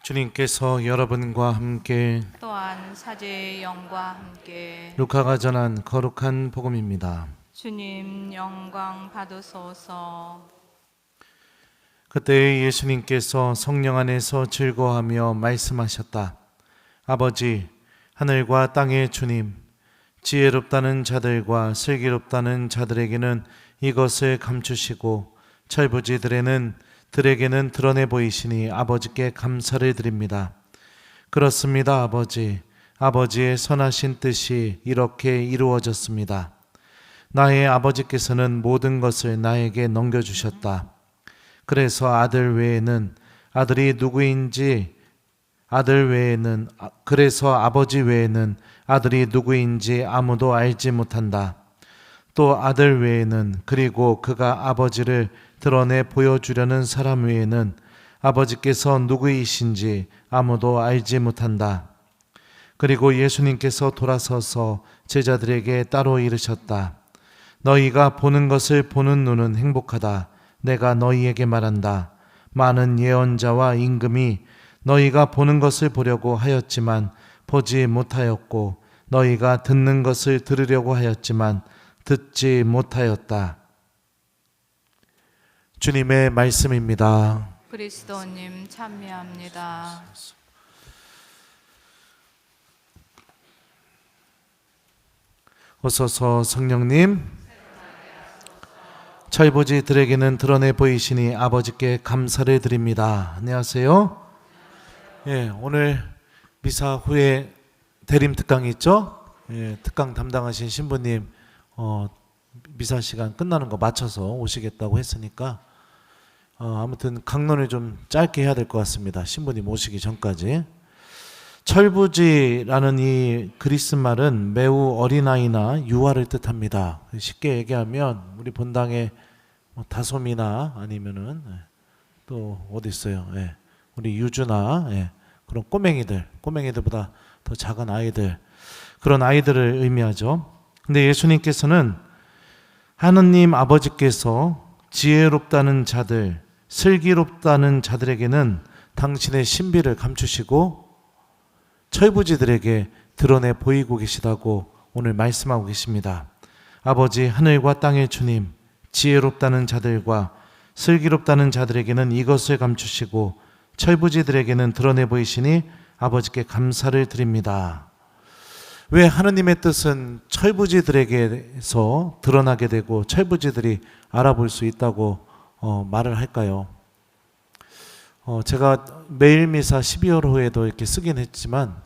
주님께서 여러분과 함께 또한 사제의 영과 함께 루카가 전한 거룩한 복음입니다. 주님 영광 받으소서. 그때 예수님께서 성령 안에서 즐거워하며 말씀하셨다. 아버지, 하늘과 땅의 주님, 지혜롭다는 자들과 슬기롭다는 자들에게는 이것을 감추시고 철부지들에게는 드러내 보이시니 아버지께 감사를 드립니다. 그렇습니다, 아버지. 아버지의 선하신 뜻이 이렇게 이루어졌습니다. 나의 아버지께서는 모든 것을 나에게 넘겨주셨다. 그래서 아들 외에는 아들이 누구인지 그래서 아버지 외에는 아들이 누구인지 아무도 알지 못한다. 또 아들 외에는, 그리고 그가 아버지를 드러내 보여주려는 사람 외에는 아버지께서 누구이신지 아무도 알지 못한다. 그리고 예수님께서 돌아서서 제자들에게 따로 이르셨다. 너희가 보는 것을 보는 눈은 행복하다. 내가 너희에게 말한다. 많은 예언자와 임금이 너희가 보는 것을 보려고 하였지만 보지 못하였고, 너희가 듣는 것을 들으려고 하였지만 듣지 못하였다. 주님의 말씀입니다. 그리스도님 참여합니다. 어서서 성령님, 철부지들에게는 드러내 보이시니 아버지께 감사를 드립니다. 안녕하세요. 오늘 미사 후에 대림 특강이 있죠? 특강 담당하신 신부님 미사 시간 끝나는 거 맞춰서 오시겠다고 했으니까 아무튼 강론을 좀 짧게 해야 될 것 같습니다. 신부님 오시기 전까지. 철부지라는 이 그리스 말은 매우 어린아이나 유아를 뜻합니다. 쉽게 얘기하면 우리 본당에 다솜이나 아니면은 또 어디 있어요? 우리 유주나 그런 꼬맹이들보다 더 작은 아이들, 그런 아이들을 의미하죠. 근데 예수님께서는 하느님 아버지께서 지혜롭다는 자들, 슬기롭다는 자들에게는 당신의 신비를 감추시고 철부지들에게 드러내 보이고 계시다고 오늘 말씀하고 계십니다. 아버지, 하늘과 땅의 주님, 지혜롭다는 자들과 슬기롭다는 자들에게는 이것을 감추시고 철부지들에게는 드러내 보이시니 아버지께 감사를 드립니다. 왜 하느님의 뜻은 철부지들에게서 드러나게 되고 철부지들이 알아볼 수 있다고 말을 할까요? 제가 매일 미사 12월 후에도 이렇게 쓰긴 했지만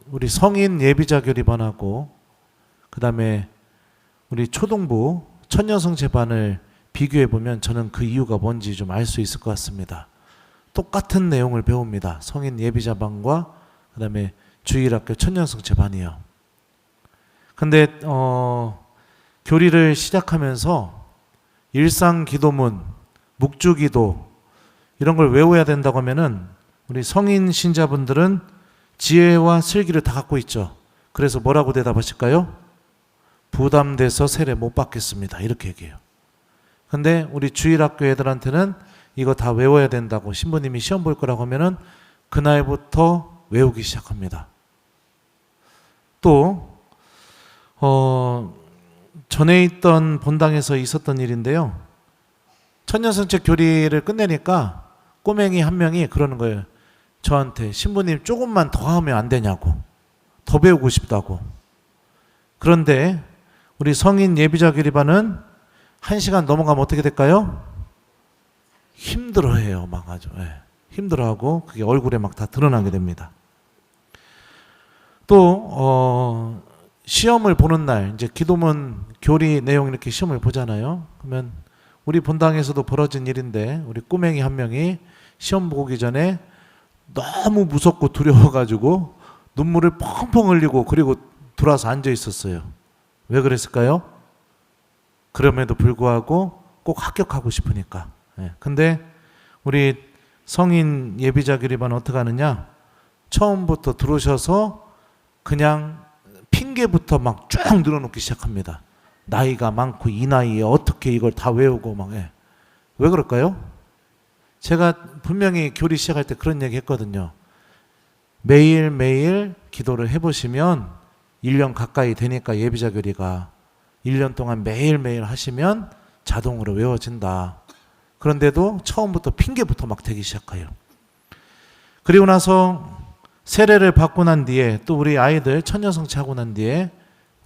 우리 성인 예비자 교리반하고 그 다음에 우리 초등부 천녀성체반을 비교해 보면 저는 그 이유가 뭔지 좀 알 수 있을 것 같습니다. 똑같은 내용을 배웁니다. 성인 예비자반과 그 다음에 주일학교 천년성체반이요. 근데 교리를 시작하면서 일상기도문, 묵주기도 이런 걸 외워야 된다고 하면은 우리 성인 신자분들은 지혜와 슬기를 다 갖고 있죠. 그래서 뭐라고 대답하실까요? 부담돼서 세례 못 받겠습니다. 이렇게 얘기해요. 근데 우리 주일학교 애들한테는 이거 다 외워야 된다고 신부님이 시험 볼 거라고 하면은 그날부터 외우기 시작합니다. 또 전에 있던 본당에서 있었던 일인데요. 천년성체 교리를 끝내니까 꼬맹이 한 명이 그러는 거예요. 저한테 신부님 조금만 더 하면 안 되냐고, 더 배우고 싶다고. 그런데 우리 성인 예비자 교리반은 1시간 넘어가면 어떻게 될까요? 힘들어해요. 막 아주 힘들어하고 그게 얼굴에 막 다 드러나게 됩니다. 또 시험을 보는 날, 이제 기도문 교리 내용 이렇게 시험을 보잖아요. 그러면 우리 본당에서도 벌어진 일인데 우리 꼬맹이 한 명이 시험 보기 전에 너무 무섭고 두려워가지고 눈물을 펑펑 흘리고 그리고 돌아서 앉아 있었어요. 왜 그랬을까요? 그럼에도 불구하고 꼭 합격하고 싶으니까. 근데 우리 성인 예비자 교리반 어떻게 하느냐? 처음부터 들어오셔서 그냥 핑계부터 막 쭉 늘어놓기 시작합니다. 나이가 많고 이 나이에 어떻게 이걸 다 외우고 막 왜 그럴까요? 제가 분명히 교리 시작할 때 그런 얘기 했거든요. 매일매일 기도를 해보시면 1년 가까이 되니까 예비자 교리가 1년 동안 매일매일 하시면 자동으로 외워진다. 그런데도 처음부터 핑계부터 막 대기 시작해요. 그리고 나서 세례를 받고 난 뒤에 또 우리 아이들 천녀성취하고 난 뒤에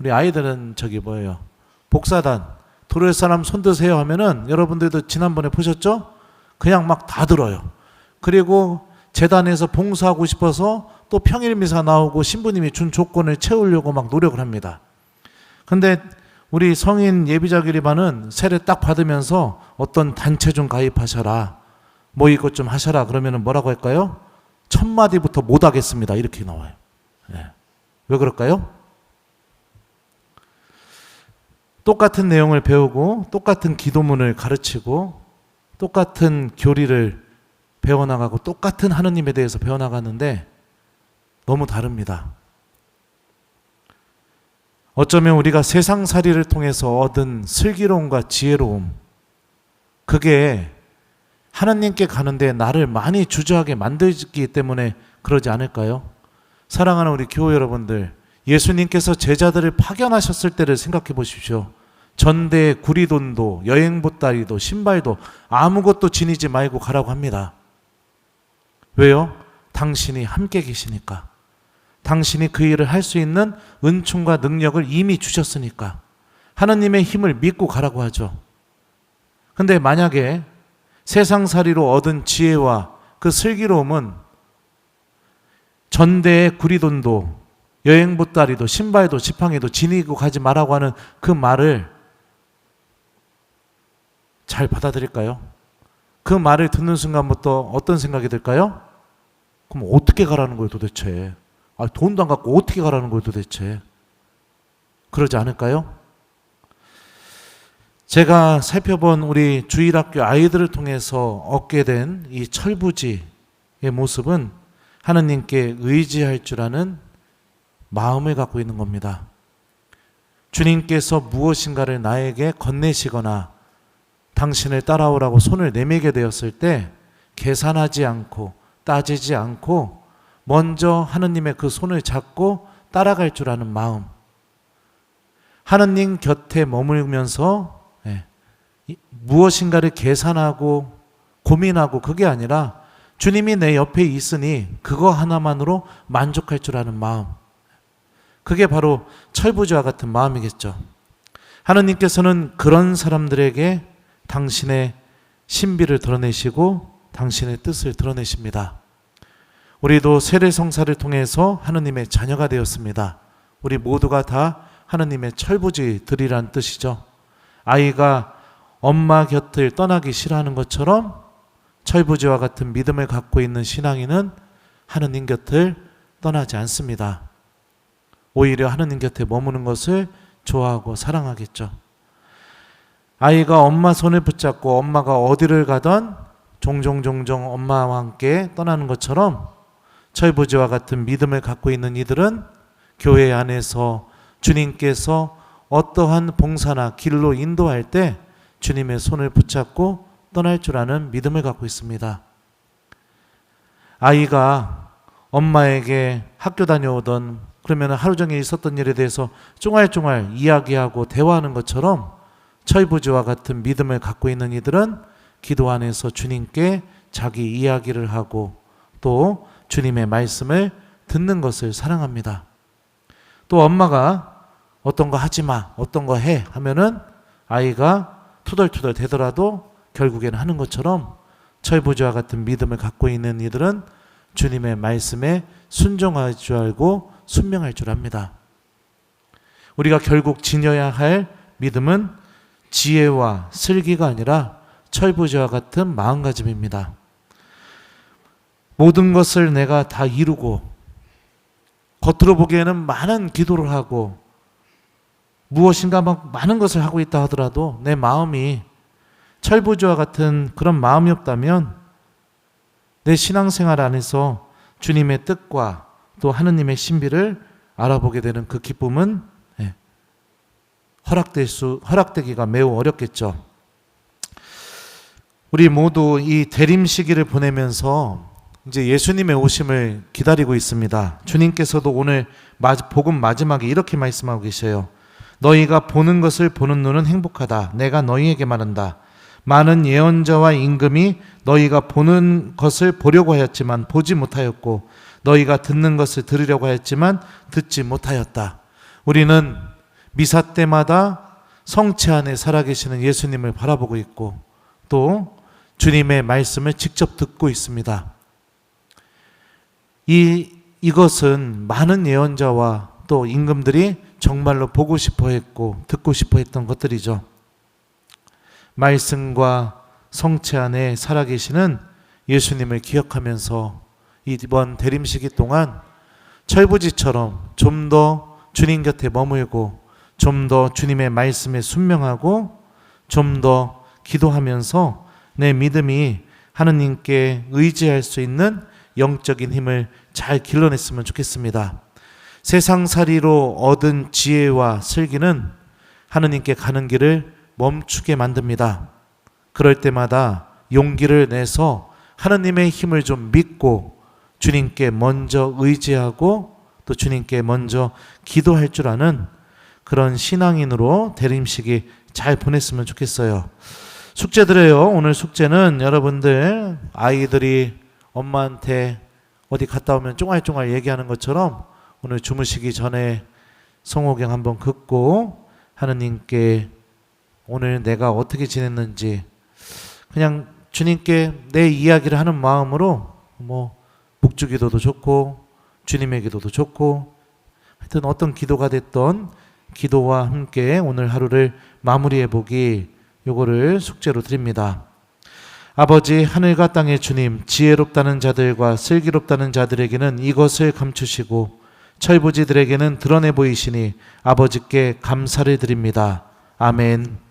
우리 아이들은 복사단 도를 사람 손 드세요 하면은 여러분들도 지난번에 보셨죠? 그냥 막 다 들어요. 그리고 재단에서 봉사하고 싶어서 또 평일미사 나오고 신부님이 준 조건을 채우려고 막 노력을 합니다. 근데 우리 성인 예비자교리반은 세례 딱 받으면서 어떤 단체 좀 가입하셔라, 뭐 이것 좀 하셔라 그러면은 뭐라고 할까요? 1000마디부터 못 하겠습니다 이렇게 나와요. 네. 왜 그럴까요? 똑같은 내용을 배우고 똑같은 기도문을 가르치고 똑같은 교리를 배워나가고 똑같은 하느님에 대해서 배워나가는데 너무 다릅니다. 어쩌면 우리가 세상살이를 통해서 얻은 슬기로움과 지혜로움, 그게 하나님께 가는데 나를 많이 주저하게 만들기 때문에 그러지 않을까요? 사랑하는 우리 교회 여러분들, 예수님께서 제자들을 파견하셨을 때를 생각해 보십시오. 전대에 구리돈도 여행보따리도 신발도 아무것도 지니지 말고 가라고 합니다. 왜요? 당신이 함께 계시니까. 당신이 그 일을 할 수 있는 은총과 능력을 이미 주셨으니까. 하나님의 힘을 믿고 가라고 하죠. 근데 만약에 세상살이로 얻은 지혜와 그 슬기로움은 전대에 구리돈도 여행보따리도 신발도 지팡이도 지니고 가지 말라고 하는 그 말을 잘 받아들일까요? 그 말을 듣는 순간부터 어떤 생각이 들까요? 그럼 어떻게 가라는 거예요 도대체? 돈도 안 갖고 어떻게 가라는 거예요 도대체? 그러지 않을까요? 제가 살펴본 우리 주일학교 아이들을 통해서 얻게 된 이 철부지의 모습은 하느님께 의지할 줄 아는 마음을 갖고 있는 겁니다. 주님께서 무엇인가를 나에게 건네시거나 당신을 따라오라고 손을 내밀게 되었을 때 계산하지 않고 따지지 않고 먼저 하느님의 그 손을 잡고 따라갈 줄 아는 마음, 하느님 곁에 머물면서 무엇인가를 계산하고 고민하고 그게 아니라 주님이 내 옆에 있으니 그거 하나만으로 만족할 줄 아는 마음, 그게 바로 철부지와 같은 마음이겠죠. 하느님께서는 그런 사람들에게 당신의 신비를 드러내시고 당신의 뜻을 드러내십니다. 우리도 세례성사를 통해서 하느님의 자녀가 되었습니다. 우리 모두가 다 하느님의 철부지들이란 뜻이죠. 아이가 엄마 곁을 떠나기 싫어하는 것처럼 철부지와 같은 믿음을 갖고 있는 신앙인은 하느님 곁을 떠나지 않습니다. 오히려 하느님 곁에 머무는 것을 좋아하고 사랑하겠죠. 아이가 엄마 손을 붙잡고 엄마가 어디를 가던 종종 엄마와 함께 떠나는 것처럼 철부지와 같은 믿음을 갖고 있는 이들은 교회 안에서 주님께서 어떠한 봉사나 길로 인도할 때 주님의 손을 붙잡고 떠날 줄 아는 믿음을 갖고 있습니다. 아이가 엄마에게 학교 다녀오던 그러면 하루 종일 있었던 일에 대해서 쫑알쫑알 이야기하고 대화하는 것처럼 철부지와 같은 믿음을 갖고 있는 이들은 기도 안에서 주님께 자기 이야기를 하고 또 주님의 말씀을 듣는 것을 사랑합니다. 또 엄마가 어떤 거 하지 마, 어떤 거 해 하면은 아이가 투덜투덜 대더라도 결국에는 하는 것처럼 철부지와 같은 믿음을 갖고 있는 이들은 주님의 말씀에 순종할 줄 알고 순명할 줄 압니다. 우리가 결국 지녀야 할 믿음은 지혜와 슬기가 아니라 철부지와 같은 마음가짐입니다. 모든 것을 내가 다 이루고 겉으로 보기에는 많은 기도를 하고 무엇인가 막 많은 것을 하고 있다 하더라도 내 마음이 철부지와 같은 그런 마음이 없다면 내 신앙생활 안에서 주님의 뜻과 또 하느님의 신비를 알아보게 되는 그 기쁨은 허락되기가 매우 어렵겠죠. 우리 모두 이 대림 시기를 보내면서 이제 예수님의 오심을 기다리고 있습니다. 주님께서도 오늘 복음 마지막에 이렇게 말씀하고 계셔요. 너희가 보는 것을 보는 눈은 행복하다. 내가 너희에게 말한다. 많은 예언자와 임금이 너희가 보는 것을 보려고 하였지만 보지 못하였고 너희가 듣는 것을 들으려고 하였지만 듣지 못하였다. 우리는 미사 때마다 성체 안에 살아계시는 예수님을 바라보고 있고 또 주님의 말씀을 직접 듣고 있습니다. 이것은 많은 예언자와 또 임금들이 정말로 보고 싶어 했고 듣고 싶어 했던 것들이죠. 말씀과 성체 안에 살아계시는 예수님을 기억하면서 이번 대림 시기 동안 철부지처럼 좀 더 주님 곁에 머물고 좀 더 주님의 말씀에 순명하고 좀 더 기도하면서 내 믿음이 하느님께 의지할 수 있는 영적인 힘을 잘 길러냈으면 좋겠습니다. 세상살이로 얻은 지혜와 슬기는 하느님께 가는 길을 멈추게 만듭니다. 그럴 때마다 용기를 내서 하느님의 힘을 좀 믿고 주님께 먼저 의지하고 또 주님께 먼저 기도할 줄 아는 그런 신앙인으로 대림시기 잘 보냈으면 좋겠어요. 숙제 드려요. 오늘 숙제는 여러분들 아이들이 엄마한테 어디 갔다 오면 쫑알쫑알 얘기하는 것처럼 오늘 주무시기 전에 성호경 한번 긋고 하느님께 오늘 내가 어떻게 지냈는지 그냥 주님께 내 이야기를 하는 마음으로 묵주기도도 좋고 주님의 기도도 좋고 하여튼 어떤 기도가 됐던 기도와 함께 오늘 하루를 마무리해 보기 요거를 숙제로 드립니다. 아버지 하늘과 땅의 주님, 지혜롭다는 자들과 슬기롭다는 자들에게는 이것을 감추시고 철부지들에게는 드러내 보이시니 아버지께 감사를 드립니다. 아멘.